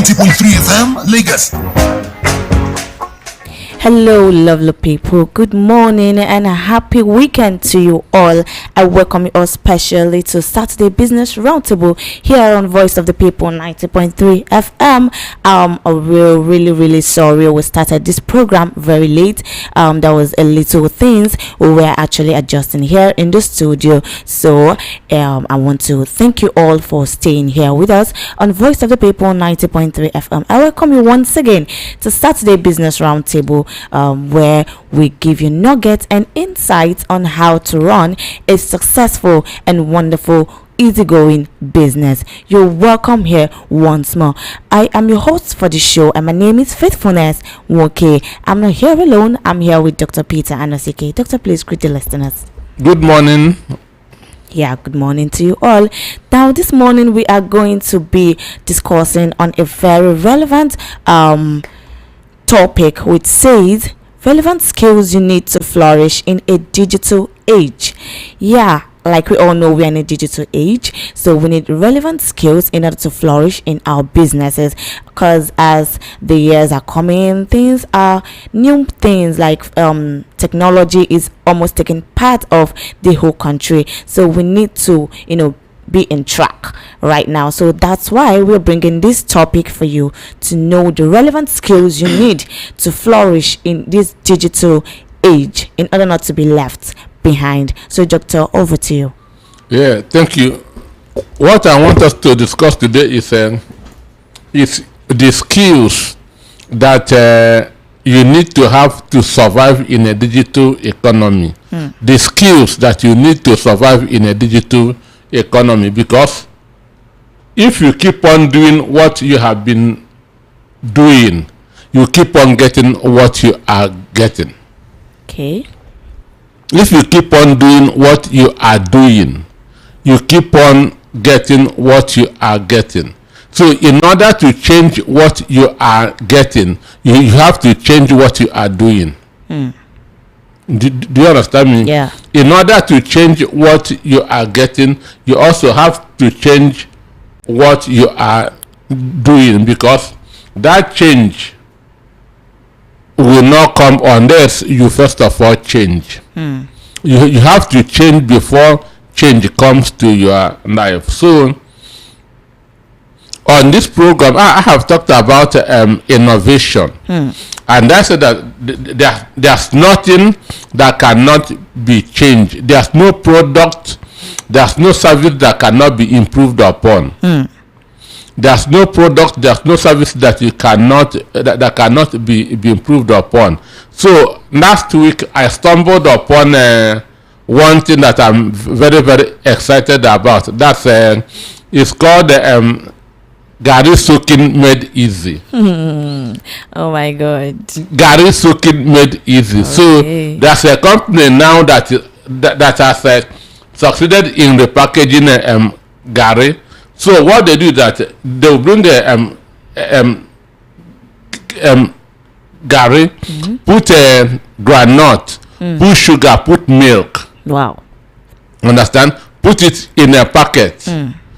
90.3 FM, Lagos. Hello, lovely people. Good morning and a happy weekend to you all. I welcome you all specially to Saturday Business Roundtable here on Voice of the People 90.3 FM. We're really sorry we started this program very late. There was a little things we were actually adjusting here in the studio. So I want to thank you all for staying here with us on Voice of the People 90.3 FM. I welcome you once again to Saturday Business Roundtable, where we give you nuggets and insights on how to run a successful and wonderful easygoing business. You're welcome here once more. I am your host for the show and my name is Faithfulness Woke. I'm not here alone. I'm here with Dr. Peter Anosike. Doctor, please greet the listeners. Good morning. Yeah, good morning to you all. Now, this morning we are going to be discussing on a very relevant topic, which says relevant skills you need to flourish in a digital age. Yeah, like we all know, we are in a digital age, so we need relevant skills in order to flourish in our businesses, because as the years are coming, things are new things like technology is almost taking part of the whole country, so we need to be in track right now. So that's why we're bringing this topic for you to know the relevant skills you need to flourish in this digital age in order not to be left behind. So doctor, over to you. Yeah, thank you. What I want us to discuss today is the skills that you need to have to survive in a digital economy. The skills that you need to survive in a digital economy, because if you keep on doing what you have been doing, you keep on getting what you are getting. Okay. If you keep on doing what you are doing, you keep on getting what you are getting. So in order to change what you are getting, you have to change what you are doing. Do you understand me? Yeah. In order to change what you are getting, you also have to change what you are doing, because that change will not come unless you first of all change. You have to change before change comes to your life. So on this program, I have talked about innovation. And I said that there's nothing that cannot be changed. There's no product, there's no service that cannot be improved upon. There's no product, there's no service that you cannot cannot be improved upon. So last week I stumbled upon one thing that I'm very excited about. That's it's called Gari soaking made easy. Oh my God. Gari soaking made easy. Okay. So there's a company now that has succeeded in repackaging Gari. So what they do is that they'll bring the Gari, put a granite, put sugar, put milk. Wow. Understand? Put it in a packet.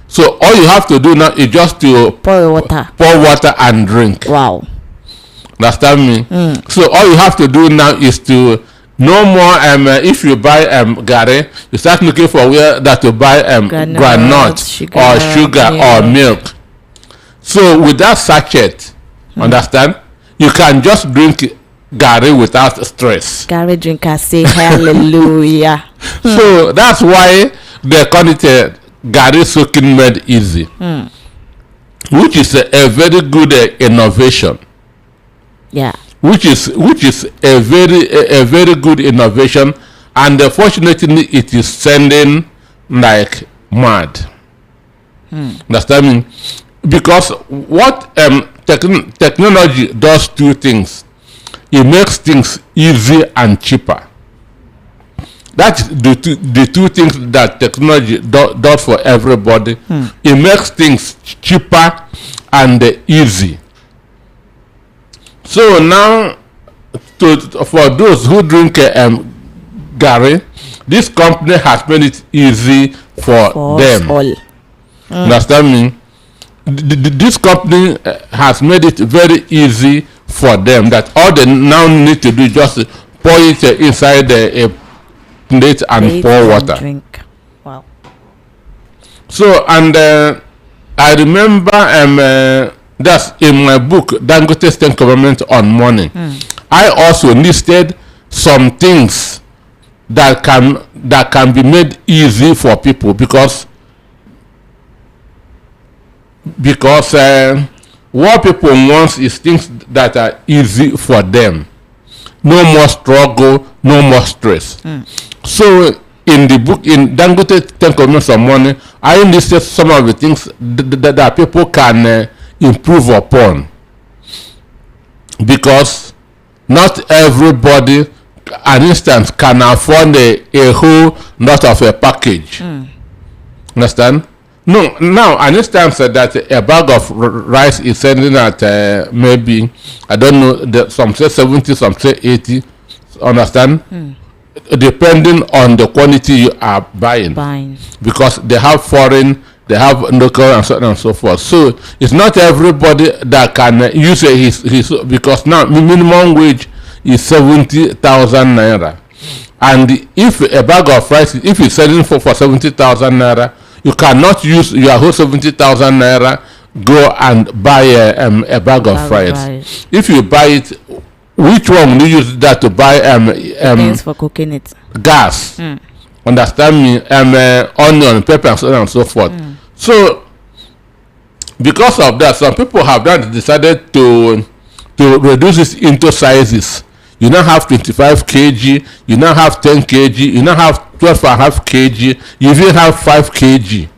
So all you have to do now is just to pour water and drink. Wow. Understand me? So all you have to do now is to no more if you buy Gari, you start looking for where that to buy granite or sugar or milk. So with that sachet, understand, you can just drink Gari without stress. Gari drinker say hallelujah. So that's why they call it Gari soaking made easy, which is a very good innovation. Yeah. Which is a very good innovation, and fortunately it is sending like mad. Understand me? Because what technology does two things. It makes things easy and cheaper. That's the two things that technology does for everybody. It makes things cheaper and easy. So now, for those who drink Gari, this company has made it easy for them. Understand me? this company has made it very easy for them that all they now need to do is just pour it inside a plate and pour water. Drink. Wow. So, and I remember that's in my book, Dangote's 10 Commandments on Money. I also listed some things that can be made easy for people because what people want is things that are easy for them. No more struggle, no more stress. So in the book, in Dangote 10 Commandments on Money, I listed some of the things that people can improve upon. Because not everybody, an instance, can afford a whole lot of a package. Understand? No, now an instance that a bag of rice is selling at maybe, I don't know, some say 70, some say 80. Understand? Depending on the quantity you are buying. Because they have foreign, they have local, and so on and so forth. So it's not everybody that can use his because now minimum wage is 70,000 naira. And if a bag of rice, if it's selling for 70,000 naira, you cannot use your whole 70,000 naira go and buy a bag of rice. If you buy it, which one will you use that to buy things for cooking it? Gas. Understand me? Onion, pepper, and so on and so forth. So because of that, some people have decided to reduce it into sizes. You now have 25 kg, you now have 10 kg, you now have 12.5 kg, you even have 5 kg.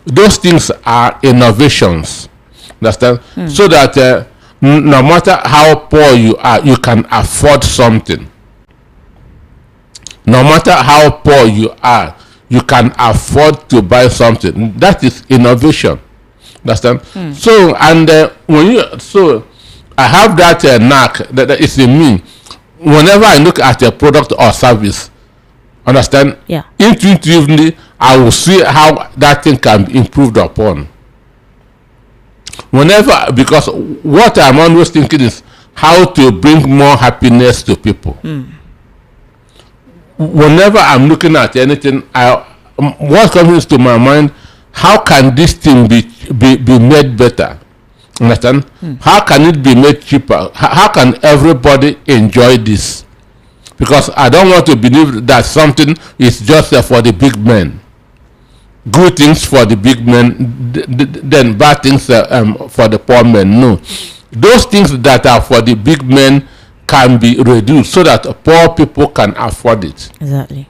Those things are innovations. Understand? So that no matter how poor you are, you can afford something. No matter how poor you are, you can afford to buy something. That is innovation. Understand? So, and I have that knack that is in me. Whenever I look at a product or service, understand? Yeah. Intuitively, I will see how that thing can be improved upon. Whenever, because what I'm always thinking is how to bring more happiness to people. Whenever I'm looking at anything, what comes to my mind, how can this thing be made better? Understand? How can it be made cheaper? How can everybody enjoy this? Because I don't want to believe that something is just for the big men. Good things for the big men, then bad things for the poor men. No. Those things that are for the big men can be reduced so that poor people can afford it. Exactly.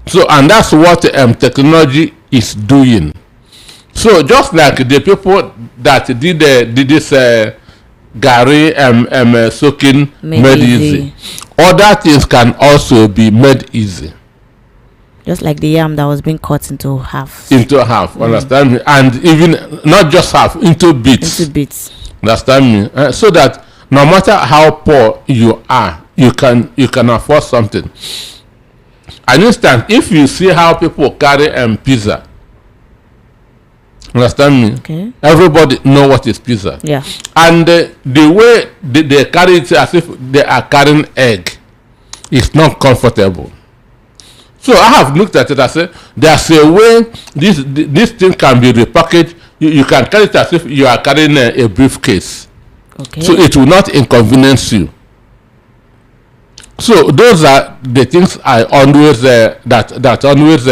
So, and that's what technology is doing. So just like the people that did this Gary soaking made easy, other things can also be made easy. Just like the yam that was being cut into half. Understand me? And even not just half, into bits. Understand me? So that no matter how poor you are, you can afford something. An instant, if you see how people carry pizza, understand me? Okay. Everybody know what is pizza. Yeah. And the way they carry it as if they are carrying egg, it's not comfortable. So I have looked at it. I said, there's a way this thing can be repackaged. You can carry it as if you are carrying a briefcase. Okay. So it will not inconvenience you. So those are the things I always that always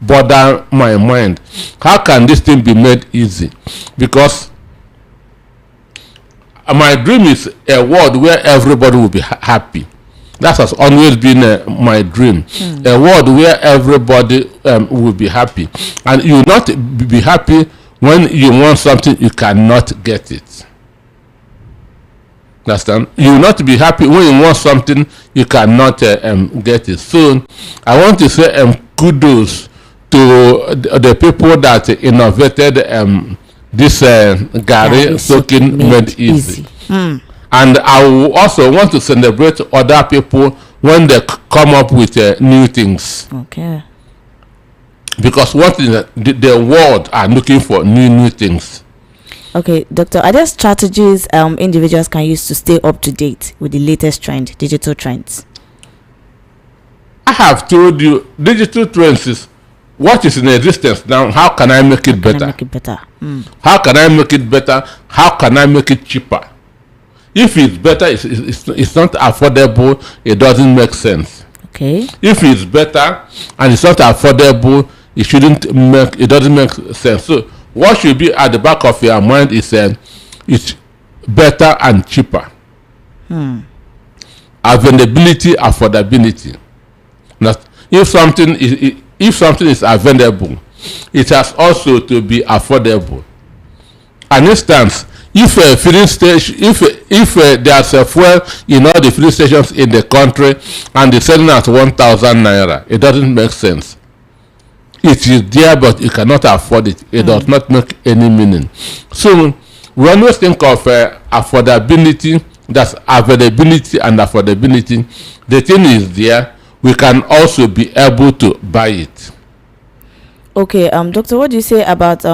bother my mind. How can this thing be made easy? Because my dream is a world where everybody will be happy. That has always been my dream. A world where everybody will be happy. And you will not be happy when you want something, you cannot get it. Understand? You will not be happy when you want something, you cannot get it. So I want to say kudos to the people that innovated this Gary soaking made easy. And I will also want to celebrate other people when they come up with new things. Okay. because what is the world are looking for new things. Okay, doctor, are there strategies individuals can use to stay up to date with the latest digital trends? I have told you, digital trends is what is in existence now. How can I make it better? How can I make it better? How can I make it cheaper? If it's better, it's not affordable, it doesn't make sense. Okay. If it's better and it's not affordable, it doesn't make sense. So what should be at the back of your mind is it's better and cheaper. Availability, affordability. If something is available, it has also to be affordable. An instance, if a filling station, if there's a fuel in all the filling stations in the country and they're selling at 1,000 naira, it doesn't make sense. It is there, but you cannot afford it. It does not make any meaning. So we always think of affordability, that's availability and affordability. The thing is there, we can also be able to buy it. Okay, doctor, what do you say about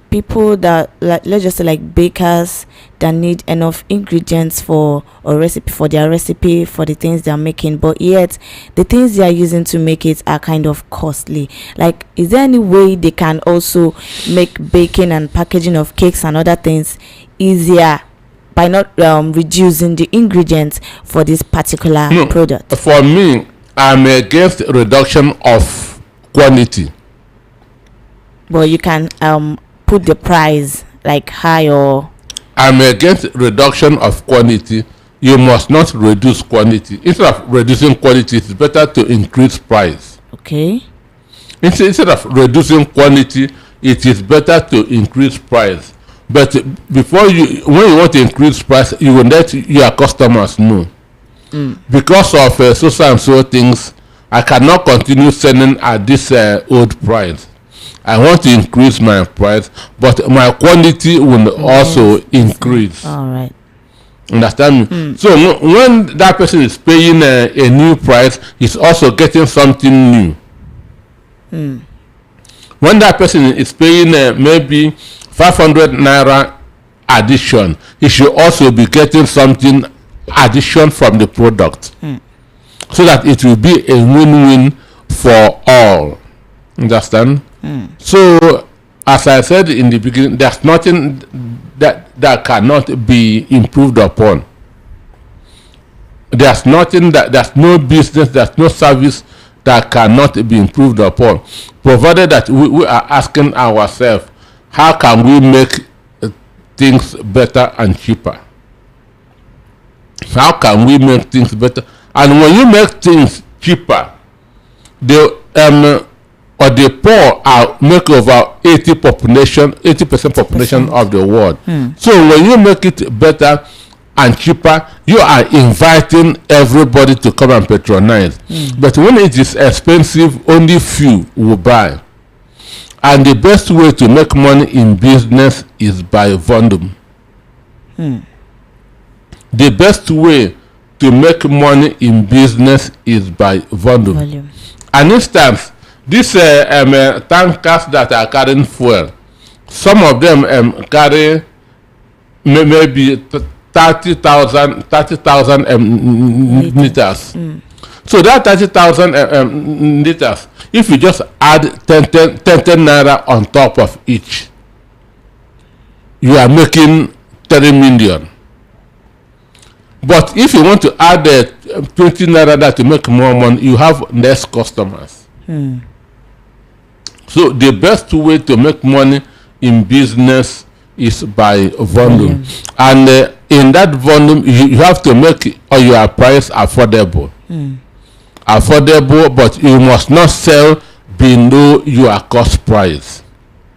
people that, let's just say, like bakers that need enough ingredients for a recipe, for their recipe, for the things they are making, but yet the things they are using to make it are kind of costly? Like, is there any way they can also make baking and packaging of cakes and other things easier by not reducing the ingredients for this particular product? For me, I'm against reduction of quantity. But you can put the price like high, or I'm against reduction of quantity. You must not reduce quantity. Instead of reducing quantity, it's better to increase price. Okay. Instead of reducing quantity, it is better to increase price. But when you want to increase price, you will let your customers know. Because of so and so things, I cannot continue selling at this old price. I want to increase my price, but my quantity will also increase. All right. Understand me? So when that person is paying a new price, he's also getting something new. When that person is paying maybe 500 naira addition, he should also be getting something addition from the product, so that it will be a win-win for all. Understand? So as I said in the beginning, there's nothing that cannot be improved upon. There's no business, there's no service that cannot be improved upon, provided that we are asking ourselves, how can we make things better and cheaper? How can we make things better? And when you make things cheaper, the poor make over 80% population of the world. So when you make it better and cheaper, you are inviting everybody to come and patronize. But when it is expensive, only few will buy. And the best way to make money in business is by volume. The best way to make money in business is by volume. An instance, these tankers that are carrying fuel, some of them carry maybe 30,000 liters. So that 30,000 liters, if you just add 10 naira on top of each, you are making 30 million. But if you want to add 20 naira that to make more money, you have less customers. So the best way to make money in business is by volume. And in that volume, you have to make your price affordable. Affordable, but you must not sell below your cost price.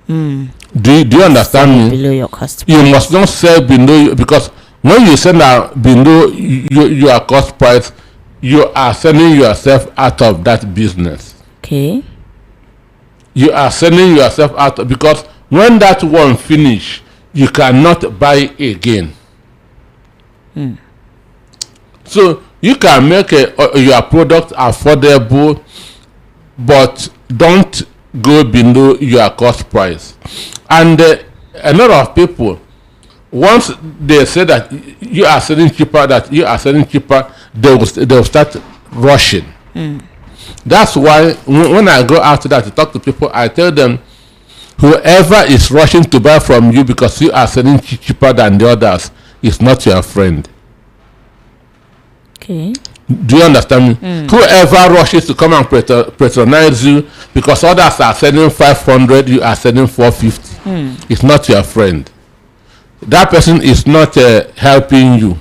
Do you understand me? Below your cost price. You must not sell below, because when you sell below your cost price, you are selling yourself out of that business. Okay. You are selling yourself out, because when that one finish, you cannot buy again. So you can make your product affordable, but don't go below your cost price. And a lot of people, once they say that you are selling cheaper, they will start rushing. That's why when I go out there to talk to people, I tell them, whoever is rushing to buy from you because you are selling cheaper than the others is not your friend. Okay. Do you understand me? Whoever rushes to come and patronize you because others are selling 500, you are selling 450. It's not your friend. That person is not helping you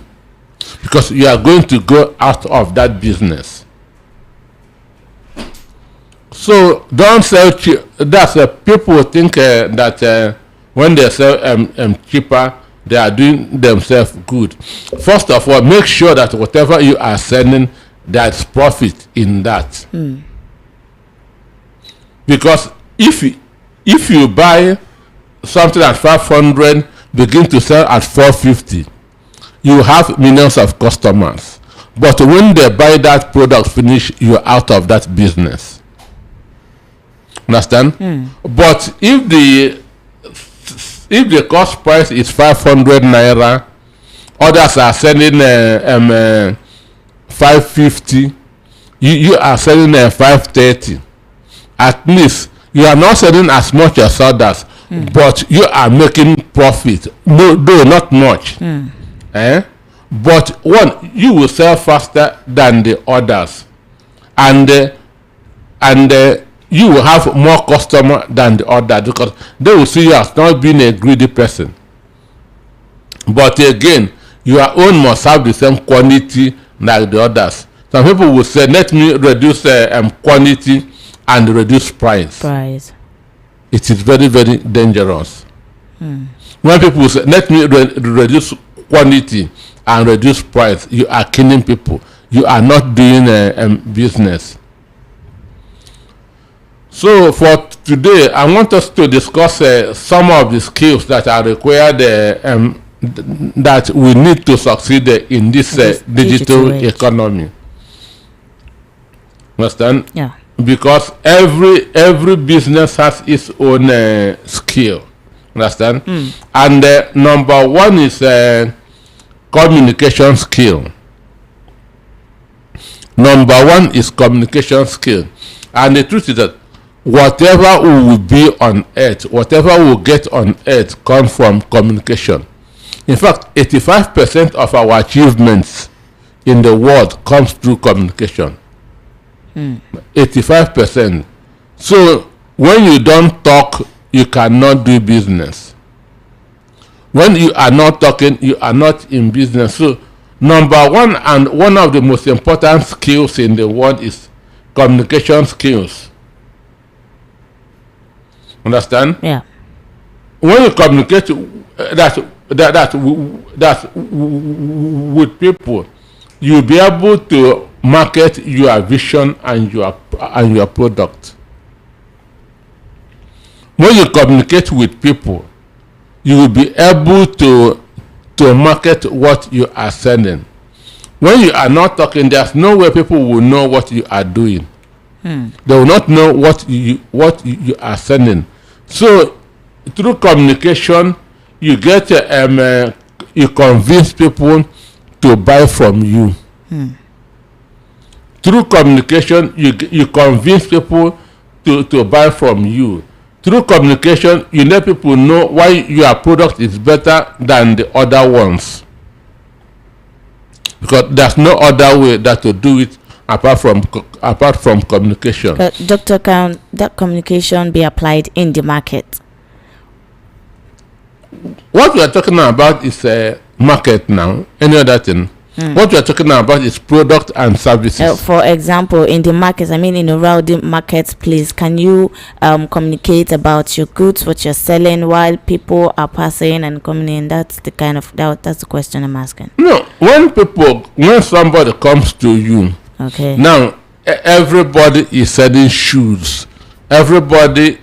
because you are going to go out of that business. So don't sell cheap. That's people think that when they sell cheaper, they are doing themselves good. First of all, make sure that whatever you are selling, there's profit in that. Because if you buy something at 500, begin to sell at 450, you have millions of customers. But when they buy that product finish, you're out of that business. Understand? But if the cost price is 500 naira, others are selling 550, you are selling 530. At least you are not selling as much as others, but you are making profit. No, not much. But one, you will sell faster than the others, and you will have more customer than the other because they will see you as not being a greedy person. But again, your own must have the same quantity like the others. Some people will say, let me reduce quantity and reduce price. It is very, very dangerous. When people say, let me reduce quantity and reduce price, you are killing people. You are not doing business. So for today, I want us to discuss some of the skills that are required that we need to succeed in this digital economy. Understand? Yeah. Because every business has its own skill. Understand? And number one is communication skill. Number one is communication skill. And the truth is that whatever will be on earth, whatever will get on earth comes from communication. In fact, 85% of our achievements in the world comes through communication. 85%. So when you don't talk, you cannot do business. When you are not talking, you are not in business. So number one and one of the most important skills in the world is communication skills. Understand? Yeah. When you communicate that with people, you'll be able to market your vision and your product. When you communicate with people, you will be able to market what you are selling. When you are not talking, there's no way people will know what you are doing. They will not know what you are selling. So through communication, you get you convince people to buy from you. Through communication, you convince people to buy from you. Through communication, you let people know why your product is better than the other ones. Because there's no other way that to do it apart from communication. But Doctor, can that communication be applied in the market? What we are talking about is a market now. Any other thing? What we are talking about is product and services. For example, in the market, I mean in a rowdy marketplace, can you communicate about your goods, what you're selling, while people are passing and coming in? That's the question I'm asking. No, when somebody comes to you, okay. Now everybody is selling shoes. Everybody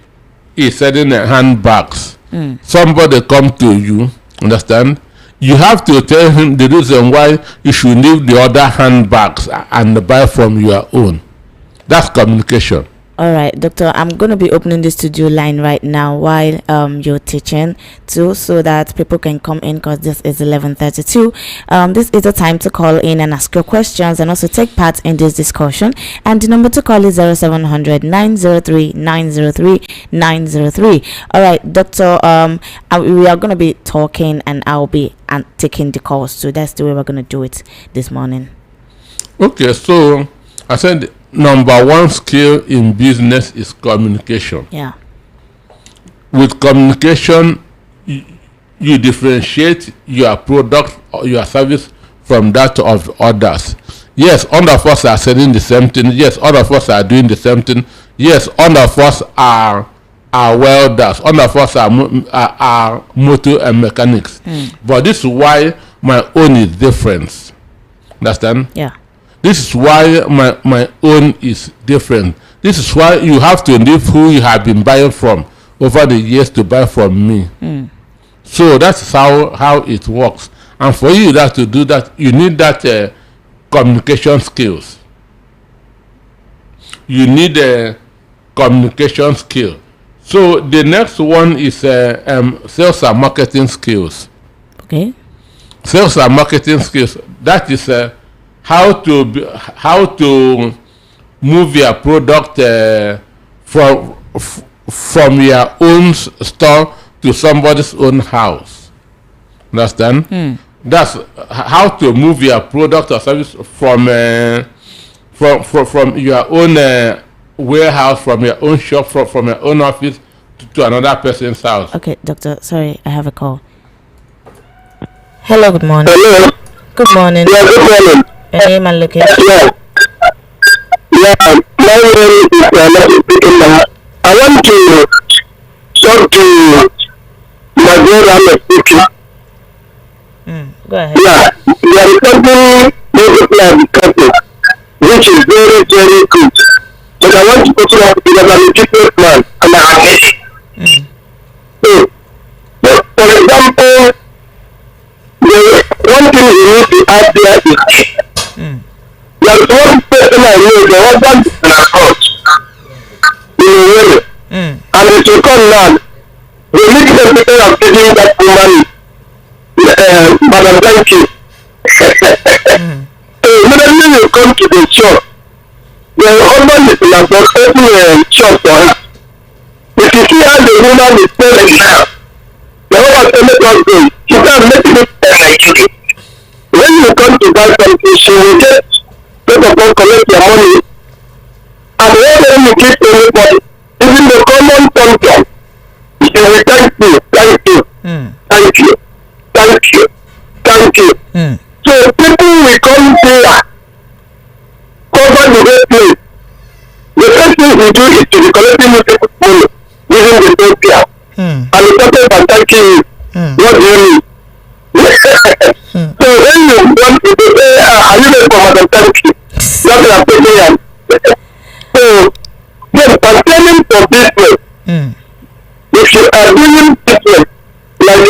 is selling handbags. Somebody come to you, understand? You have to tell him the reason why you should leave the other handbags and buy from your own. That's communication. All right, doctor, I'm going to be opening the studio line right now while you're teaching too, so that people can come in, because this is 11:32. This is the time to call in and ask your questions and also take part in this discussion. And the number to call is 0700 903 903 903. All right, doctor, we are going to be talking and I'll be taking the calls, so that's the way we're going to do it this morning. Okay, so I said number one skill in business is communication. Yeah. With communication, you differentiate your product or your service from that of others. Yes, all of us are selling the same thing. Yes, all of us are doing the same thing. Yes, all of us are welders. All of us are motor and mechanics. But this is why my own is different. Understand? Yeah. This is why my own is different. This is why you have to leave who you have been buying from over the years to buy from me. So that's how it works. And for you to do that, you need that communication skills. You need a communication skill. So the next one is sales and marketing skills. Okay. Sales and marketing skills. That is how to move your product from your own store to somebody's own house. Understand? That's how to move your product or service from your own warehouse, from your own shop, from your own office to another person's house. Okay, doctor, sorry, I have a call. Hello, good morning. Hello. Good morning. Yeah, good morning. Your name and location. Yeah. Yeah, my name is speaking now. I want to talk to my brother speaking. Go ahead. Yeah, there is something beautiful which is very, very good. But I want to talk about it because I'm a different man and I'm a So, for example, the one thing you need to add there is there is one person I know, the husband is in a court in a way, and it will come now. They need to take care of taking that woman, Madam Blanky. So immediately you come to the shop, the husband is in a court, open a shop for her. If you see how the woman is selling now, the woman is not good. She can't make it like you. When you come to buy something, she will just first of all collect your money, and whenever you give to anybody, even the common something, she will thank you, thank you, thank you, thank you, thank you. So people will come there, cover the whole place. The first thing we do is to be collecting new people's money using the same care. And the person by thanking you, what do you mean? So when you want to say, are you ready for Madam Thank you? That's what I'm saying. So, then concerning for business, if you are doing business, like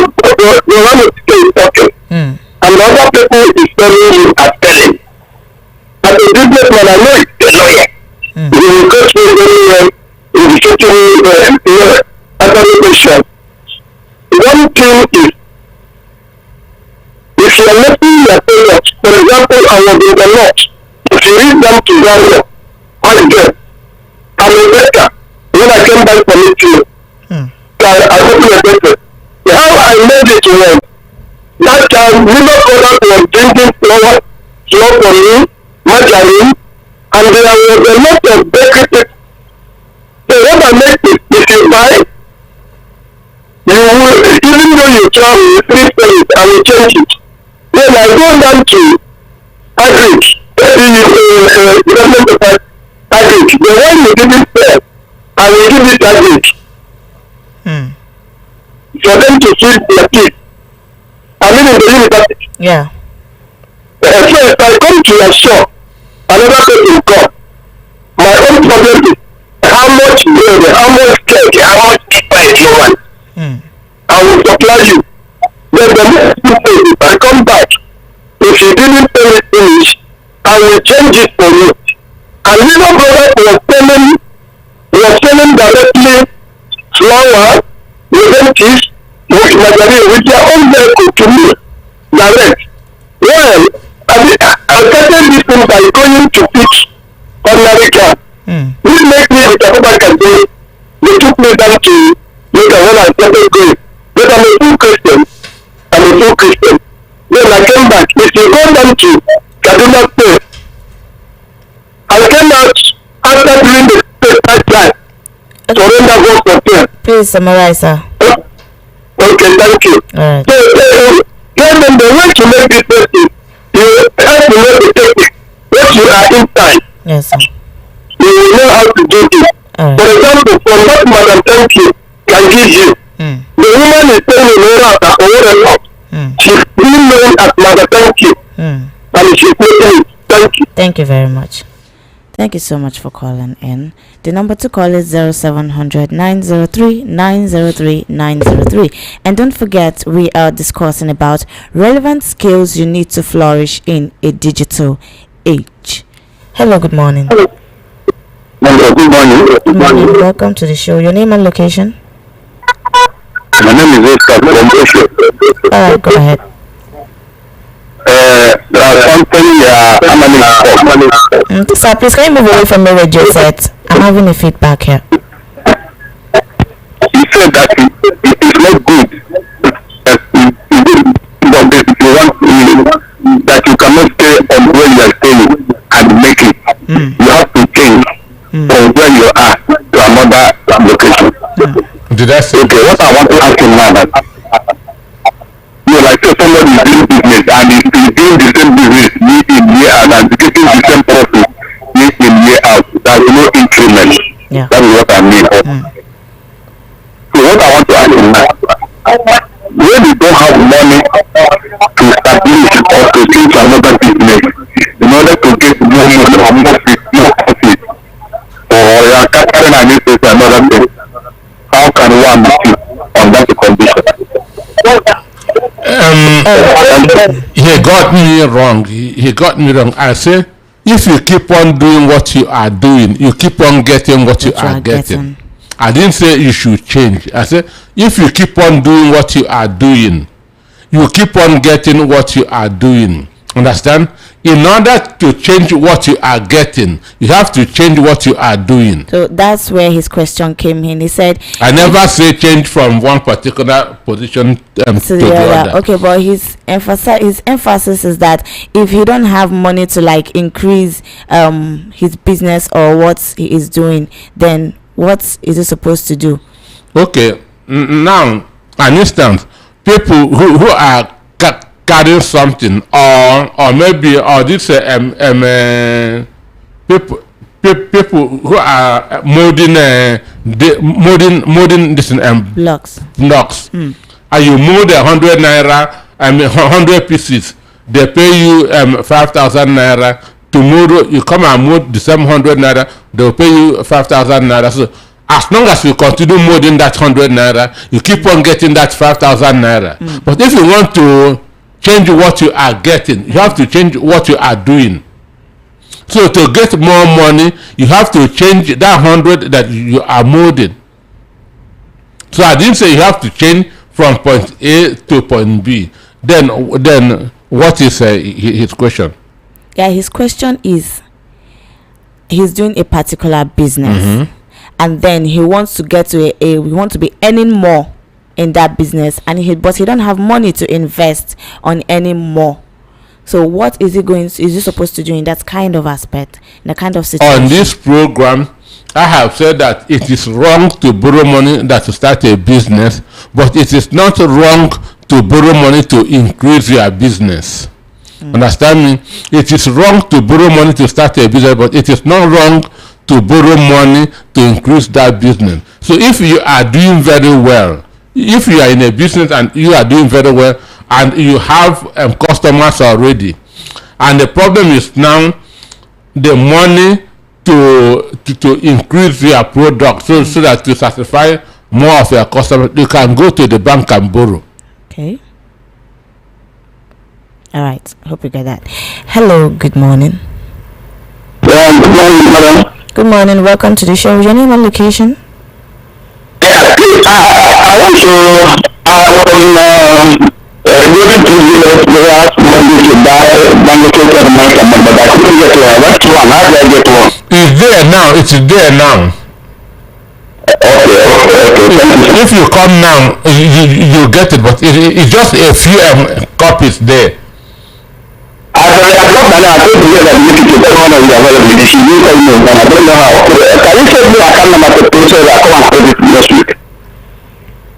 the one who is talking, and other people is telling you are telling, as a businessman, I know it's a lawyer. You will coach me very well in the future answering questions. One thing is, if you are making your payments, for example, I was in the north, if you read them to Ghana, I get, I'm a baker. When I came back from Italy, I opened a baker. How I made it was, that time, women product was drinking flour for me, margarine, and there was a lot of bakery things. So what I make is, if you buy, you will, even though you travel, you free it and you change it. Then I go down to agric, development of agric. The one you give it there, I will give it agric. For them to feed their kids. I mean in the university. Yeah. So if I come to your shop, another person come. My own problem is how much bread, how much cake, how much pizza is you want. I will supply you. Then the next 2 days, if I come back, if you didn't tell it finish, I will change it for you. And little brother was telling flour, cheese, margarine with their own vehicle to me direct. Well, I started this thing by going to teach ordinary class. This makes me with a can do. They took me down to later when I started going. But I'm a full Christian. Then I came back. If you go down to Kaduna State, I came out after doing the first time. Surrender vote for prayer. Please summarize, sir. Okay, thank you. Alright. So, then the way to make this person, you have to know the technique. Once you are inside, Yes, sir. you will know how to do it. Alright. For example, from what Madam Thank you can give you, the woman is telling me that or she's being known as Madam Thank you, and she's making it. Thank you. Thank you very much. Thank you so much for calling in. The number to call is 0700 903 903 903. And don't forget, we are discussing about relevant skills you need to flourish in a digital age. Hello, good morning. Hello, good morning. Good morning. Welcome to the show. Your name and location? My name is Oscar from Osho. Alright, go ahead. Sir, please can you move away from the radio set? I'm having a feedback here. He said that it is not good if you want that you cannot stay on where you are staying and make it. You have to change from where you are to another location. Did I say? Okay, what I want to ask you now that like say somebody is doing business and is doing the same business year in year out and getting the same profit year in year out. There is no increment. Yeah. That is what I mean. So what I want to ask you now, when you don't have money to establish or to change another business in order to get more money or more profit, or you are carrying an interest in another thing, how can one be on that condition? He got me wrong. He got me wrong. I say, if you keep on doing what you are doing, you keep on getting what you are getting. I didn't say you should change. I said, if you keep on doing what you are doing, you keep on getting what you are doing. Understand? In order to change what you are getting, you have to change what you are doing. So that's where his question came in. He said, I never say change from one particular position to the other. Okay, but his emphasis is that if he don't have money to like increase his business or what he is doing, then what is he supposed to do? Okay, now an instance, people who are carrying something or maybe or this people who are molding this Blocks. And you mold 100 naira, 100 pieces, they pay you 5,000 naira. Tomorrow you come and mold the same 100 naira, they'll pay you 5,000 naira. So as long as you continue molding that 100 naira, you keep on getting that 5,000 naira. But if you want to change what you are getting, you have to change what you are doing. So to get more money, you have to change that 100 that you are molding. So I didn't say you have to change from point A to point B. Then what is his question? Yeah, his question is, he's doing a particular business, and then he wants to get to he wants to be earning more in that business, and but he don't have money to invest on any more. So what is he supposed to do in that kind of aspect, in that kind of situation? On this program, I have said that it is wrong to borrow money to start a business, but it is not wrong to borrow money to increase your business. Understand me? It is wrong to borrow money to start a business, but it is not wrong to borrow money to increase that business. So if you are doing very well, if you are in a business and you are doing very well and you have customers already, and the problem is now the money to increase your product so that to satisfy more of your customers, you can go to the bank and borrow. Okay. All right. Hope you get that. Hello. Good morning. Yeah, good morning, madam. Good morning. Welcome to the show. Your name and location? Yeah, please, I want to, going to the last Monday to buy manufactured mic, but I couldn't get one. That's one. How did I get one? It's there now. It's there now. Okay. If you come now, you get it, but it's just a few copies there. I got my now. I told you that you can get one of the available. She knew that you know, and I don't know how. Can you send me a account number to pay so that I come and pay it next week?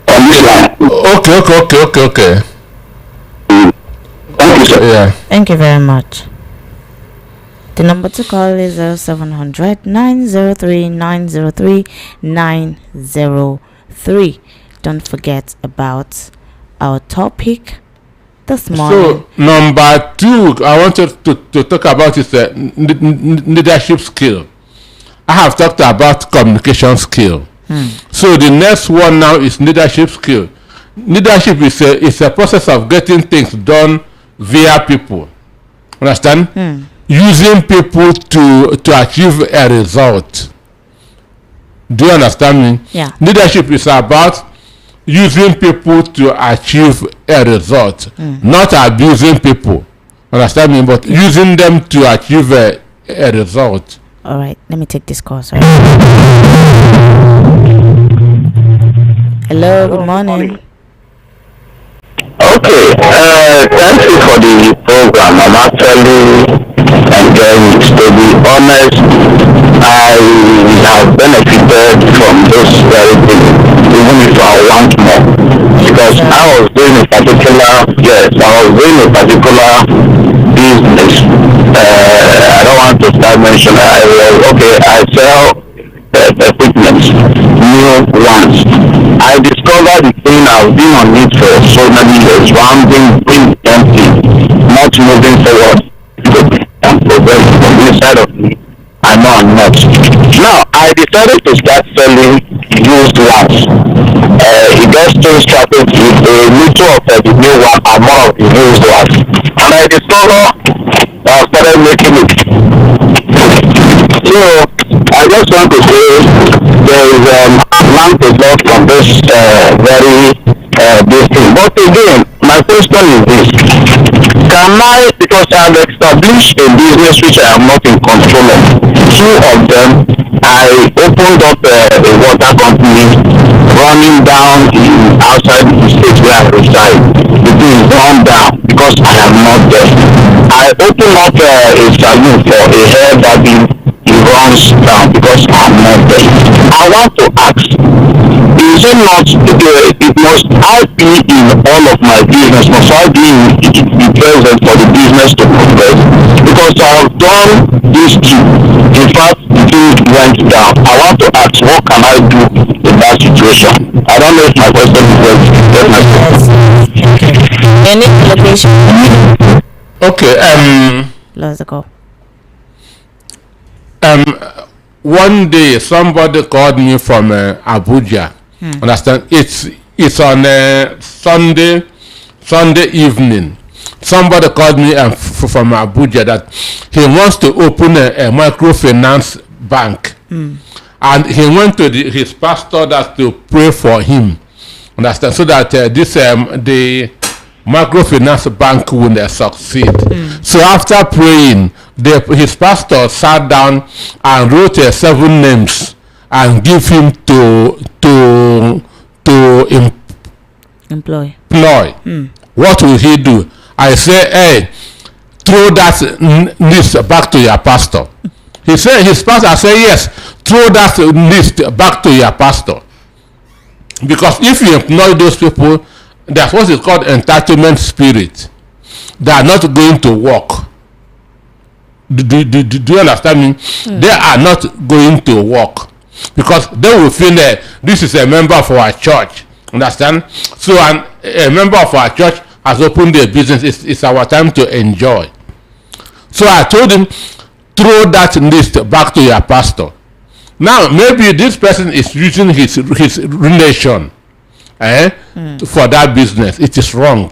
On this line. Okay. Thank you, sir. Yeah. Thank you very much. The number to call is 0700 903 903 903. Don't forget about our topic this morning. So number 2, I wanted to talk about is leadership skill. I have talked about communication skill. So the next one now is leadership skill. Leadership is a process of getting things done via people. Understand? Using people to achieve a result. Do you understand me? Yeah. Leadership is about using people to achieve a result, not abusing people. Understand me? But using them to achieve a result. All right, let me take this call. Sorry. Hello, good morning. Okay, thank you for the program. I'm actually enjoying it. To be honest, I have benefited from this very thing, even if I want more. Because I was doing a particular business. I don't want to start mentioning. I sell equipment, new ones. I discovered the thing I've been on it for so many years, rounding, being empty, not moving forward, and progressing from inside of me. I know I'm not. Now, I decided to start selling used ones. It just changed strategy, a little of the new one and more of the used ones. And I discovered I started making it. So, I just want to say there is land to love from this very this thing. But again, my question is this. Can I, because I have established a business which I am not in control of, 2 of them, I opened up a water company running down in outside the state where I reside. The thing is run down because I am not there. I opened up a salon for a hair barbing. It runs down because I'm not there. I want to ask, is it not, it must I be in all of my business, must I be present for the business to progress? Because I have done these 2. In fact, the thing went down. I want to ask, what can I do in that situation? I don't know if my question is well. Any location? Okay. Lost the call. One day somebody called me from Abuja. Understand? It's on Sunday evening. Somebody called me from Abuja that he wants to open a microfinance bank, and he went to his pastor that to pray for him. Understand? So that the microfinance bank will succeed. So after praying, his pastor sat down and wrote 7 names and give him to Employ. What will he do? I say, hey, throw that list back to your pastor. He said, his pastor said, yes, throw that list back to your pastor. Because if you employ those people, that's what is called entitlement spirit. They are not going to work. Do you understand me? They are not going to work because they will feel that this is a member of our church. Understand? So a member of our church has opened a business. It's our time to enjoy. So I told him, throw that list back to your pastor. Now maybe this person is using his relation for that business. It is wrong.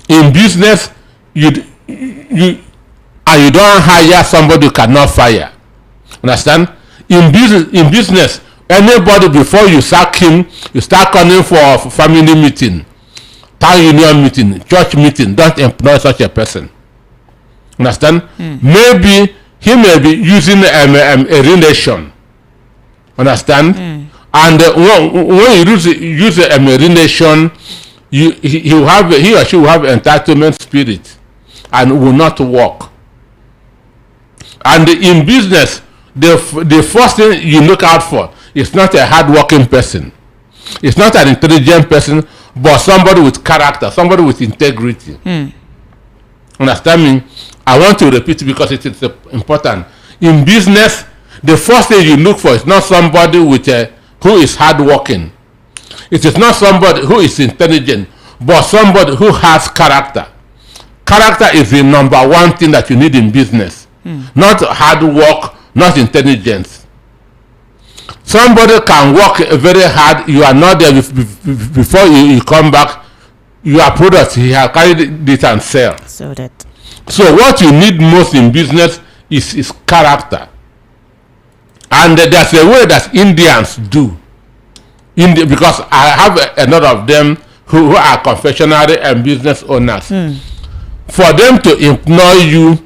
In business, you don't hire somebody you cannot fire. Understand? In business, Anybody before you sack him, you start calling for family meeting, town union meeting, church meeting. Don't employ such a person. Understand? Maybe he may be using a relation. Understand? And when you use a relation, he or she will have entitlement spirit and will not work. And in business, the first thing you look out for is not a hard-working person. It's not an intelligent person, but somebody with character, somebody with integrity. Understand me? I want to repeat it because it is important. In business, the first thing you look for is not somebody with who is hardworking. It is not somebody who is intelligent, but somebody who has character. Character is the number one thing that you need in business. Not hard work, not intelligence. Somebody can work very hard. You are not there before you come back. Your product, he has carried it and sell. So what you need most in business is character. And there's a way that Indians do. Because I have a lot of them who are confectionery and business owners. For them to employ you,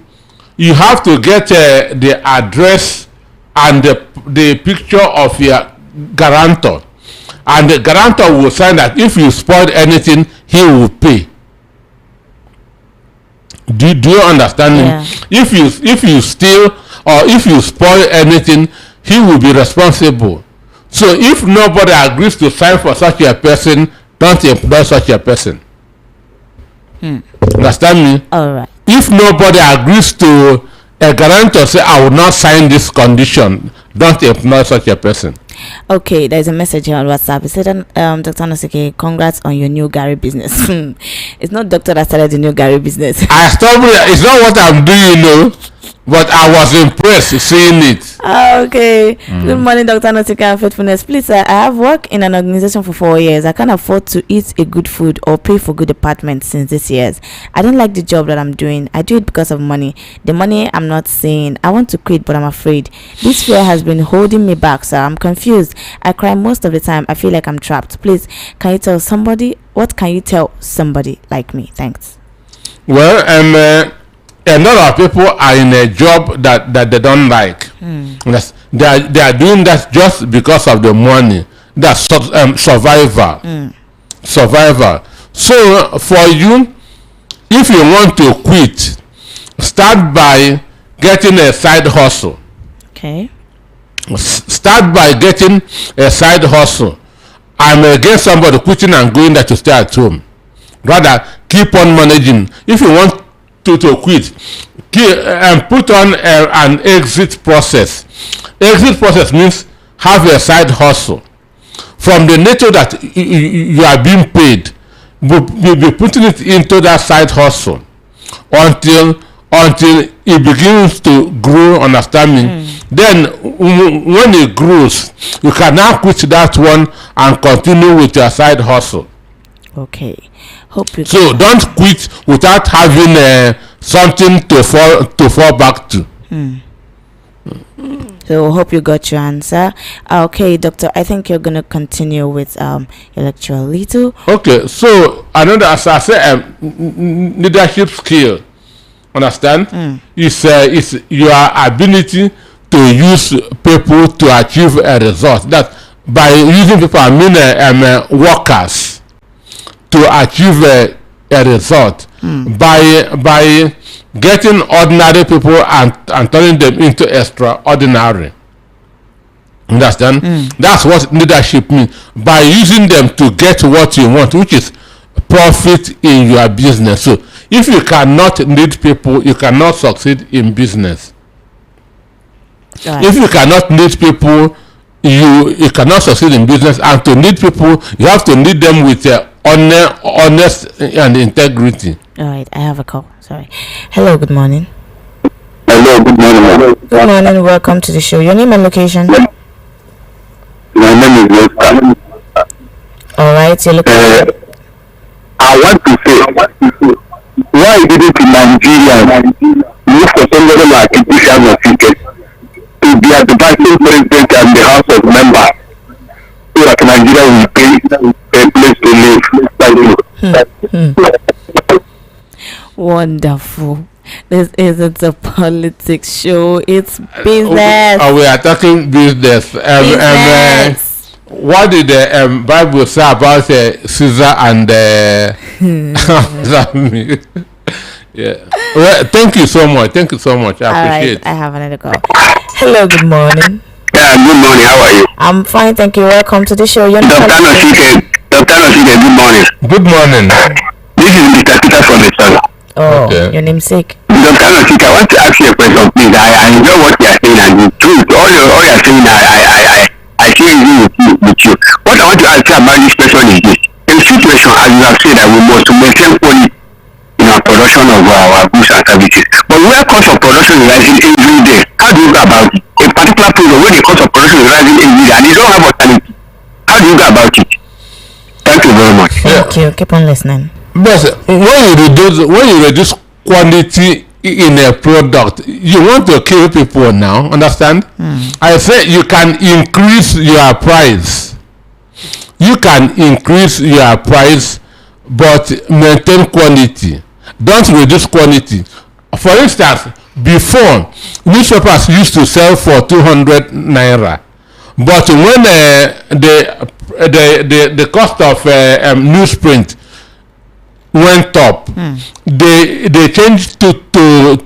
you have to get the address and the picture of your guarantor. And the guarantor will sign that if you spoil anything, he will pay. Do you understand me? If you steal or if you spoil anything, he will be responsible. So if nobody agrees to sign for such a person, don't employ such a person. Understand me? All right. If nobody agrees to a guarantor say I will not sign this condition, don't employ such a person. Okay, there's a message here on WhatsApp. It said, Dr. Nosike, congrats on your new Gary business. It's not doctor that started the new Gary business. I stopped. It's not what I'm doing, but I was impressed seeing it. Okay. Good morning, Dr. Nosike and Faithfulness. Please, I have worked in an organization for 4 years. I can't afford to eat a good food or pay for good apartments since this years. I don't like the job that I'm doing. I do it because of money. The money I'm not saying. I want to quit, but I'm afraid. This fear has been holding me back, sir. I'm confused. I cry most of the time. I feel like I'm trapped. Please, can you tell somebody? What can you tell somebody like me? Thanks. Well, a lot of people are in a job that they don't like. Yes, they are doing that just because of the money. That's survival. Survival. So for you, if you want to quit, start by getting a side hustle. Okay. Start by getting a side hustle. I'm against somebody quitting and going there to stay at home. Rather, keep on managing. If you want to quit, and put on an exit process. Exit process means have a side hustle. From the nature that you are being paid, you'll be putting it into that side hustle until it begins to grow, understanding. Then when it grows, you can now quit that one and continue with your side hustle. Okay. Hope you so don't quit without having something to fall back to. So hope you got your answer. Okay, doctor, I think you're gonna continue with your lecture a little. Okay, so another, as I say, leadership skill. Understand? It's your ability to use people to achieve a result. That by using people, I mean workers to achieve a result. By getting ordinary people and turning them into extraordinary. Understand? That's what leadership means. By using them to get what you want, which is profit in your business. So if you cannot lead people, you cannot succeed in business. Right. If you cannot lead people, you cannot succeed in business. And to lead people, you have to lead them with honest and integrity. All right, I have a call. Sorry. Hello, good morning. Hello, good morning. Good morning, welcome to the show. Your name and location? My name is Oscar. All right, you're looking. I want to say, why didn't Nigerians look for somebody like Artificial Nosike to be advising president and the House of Members Wonderful. This isn't a politics show. It's business. We are talking business. Business. What did the Bible say about Caesar and Sammy? Yeah. Well, thank you so much. Thank you so much. I appreciate it. I have another call. Hello, good morning. Yeah, good morning. How are you? I'm fine, thank you. Welcome to the show. You're Dr. Nosike, good morning. Good morning. This is Mr. Peter from the Sun. Oh, Okay. your namesake. Dr. Nosike, I want to ask you a question, please. I enjoy what you are saying and the truth. All you are saying, I share it with you. What I want to ask you about this question is this. In a situation, as you have said, that we must maintain quality in our production of our goods and services. But where cost of production is rising every day, how do you go about it? A particular product where the cost of production is rising every day and you don't have alternative, how do you go about it? Thank you very much. Thank you. Keep on listening. But when you reduce quantity in a product, you want to kill people now. Understand? I say you can increase your price. You can increase your price, but maintain quality. Don't reduce quantity. For instance, before newspapers used to sell for 200 naira, but when the cost of newsprint went up, they changed to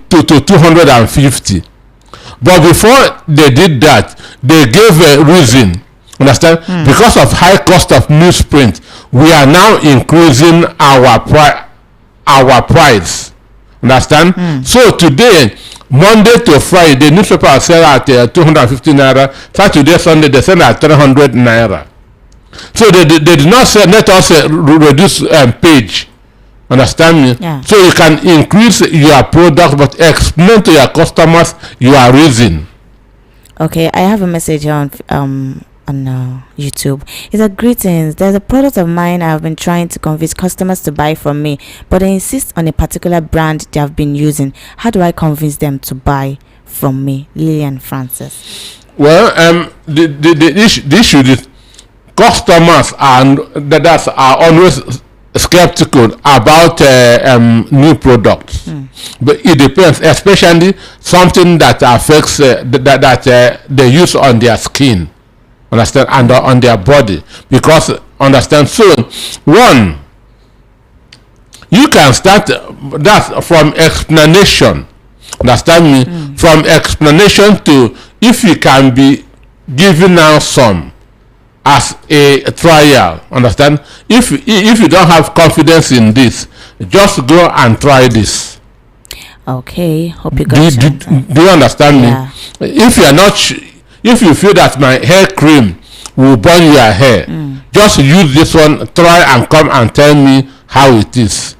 250. But before they did that, they gave a reason. Understand? Because of high cost of newsprint, we are now increasing our price. Understand? So today, Monday to Friday, newspaper sell at 250 naira. Saturday, Sunday, they sell at 300 naira. So they did not say, let us reduce page. Understand me? Yeah. So you can increase your product, but explain to your customers your reason. Okay, I have a message here on YouTube. It's a greetings. There's a product of mine I have been trying to convince customers to buy from me, but they insist on a particular brand they have been using. How do I convince them to buy from me? Lillian Francis. Well, the issue is customers are always skeptical about new products, but it depends, especially something that affects that they use on their skin, understand, and on their body, because understand. So one, you can start that from explanation, understand me, from explanation to if you can be given out some as a trial, understand. If you don't have confidence in this, just go and try this. Okay, hope you got Do you understand Yeah. me? If you are not if you feel that my hair cream will burn your hair, just use this one, try and come and tell me how it is.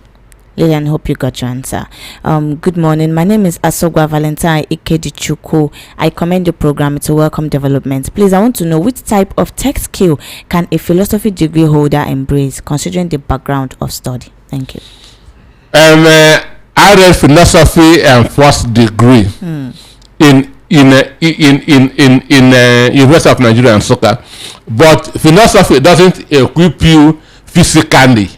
Lillian, hope you got your answer. Good morning. My name is Asogwa Valentine Ikedichuku. I commend the program. It's a welcome development. Please, I want to know which type of tech skill can a philosophy degree holder embrace, considering the background of study. Thank you. I read philosophy and first degree in University of Nigeria and Soccer, but philosophy doesn't equip you physically.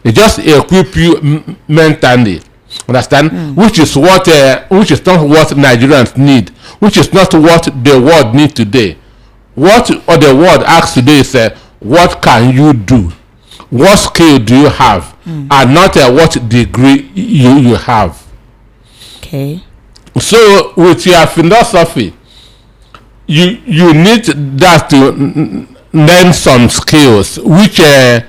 It just equip you mentally. Understand? Which is not what Nigerians need. Which is not what the world need today. What the world asks today is what can you do? What skill do you have? And not what degree you have. Okay. So with your philosophy, you need that to learn some skills which you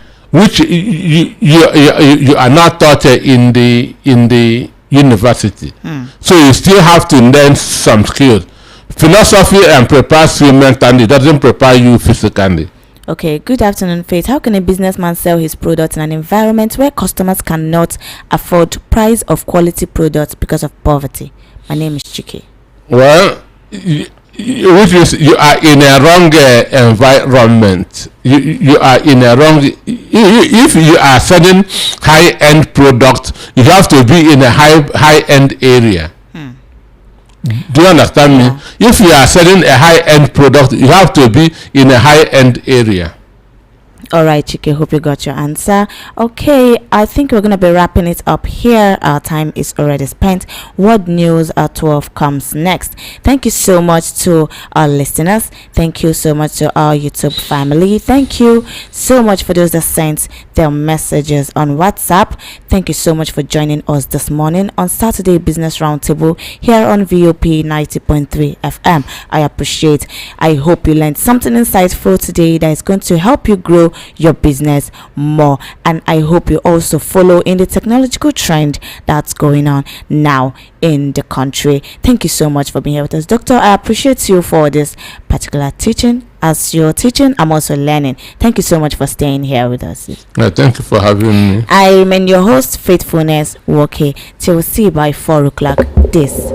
are not taught in the university. So you still have to learn some skills. Philosophy prepares you mentally, doesn't prepare you physically. Okay, good afternoon, Faith. How can a businessman sell his products in an environment where customers cannot afford price of quality products because of poverty? My name is Chike. Well, which is you are in a wrong environment. You are in a wrong. If you are selling high-end product, you have to be in a high-end area. Do you understand me? If you are selling a high-end product, you have to be in a high-end area. All right, Chike, hope you got your answer. Okay, I think we're going to be wrapping it up here. Our time is already spent. What news at 12 comes next? Thank you so much to our listeners. Thank you so much to our YouTube family. Thank you so much for those that sent their messages on WhatsApp. Thank you so much for joining us this morning on Saturday Business Roundtable here on VOP 90.3 FM. I appreciate. I hope you learned something insightful today that is going to help you grow your business more, and I hope you also follow in the technological trend that's going on now in the country. Thank you so much for being here with us, Doctor. I appreciate you for this particular teaching. As you're teaching, I'm also learning. Thank you so much for staying here with us. Thank you for having me. I'm in your host, Faithfulness Woke. Till see you by 4 o'clock. This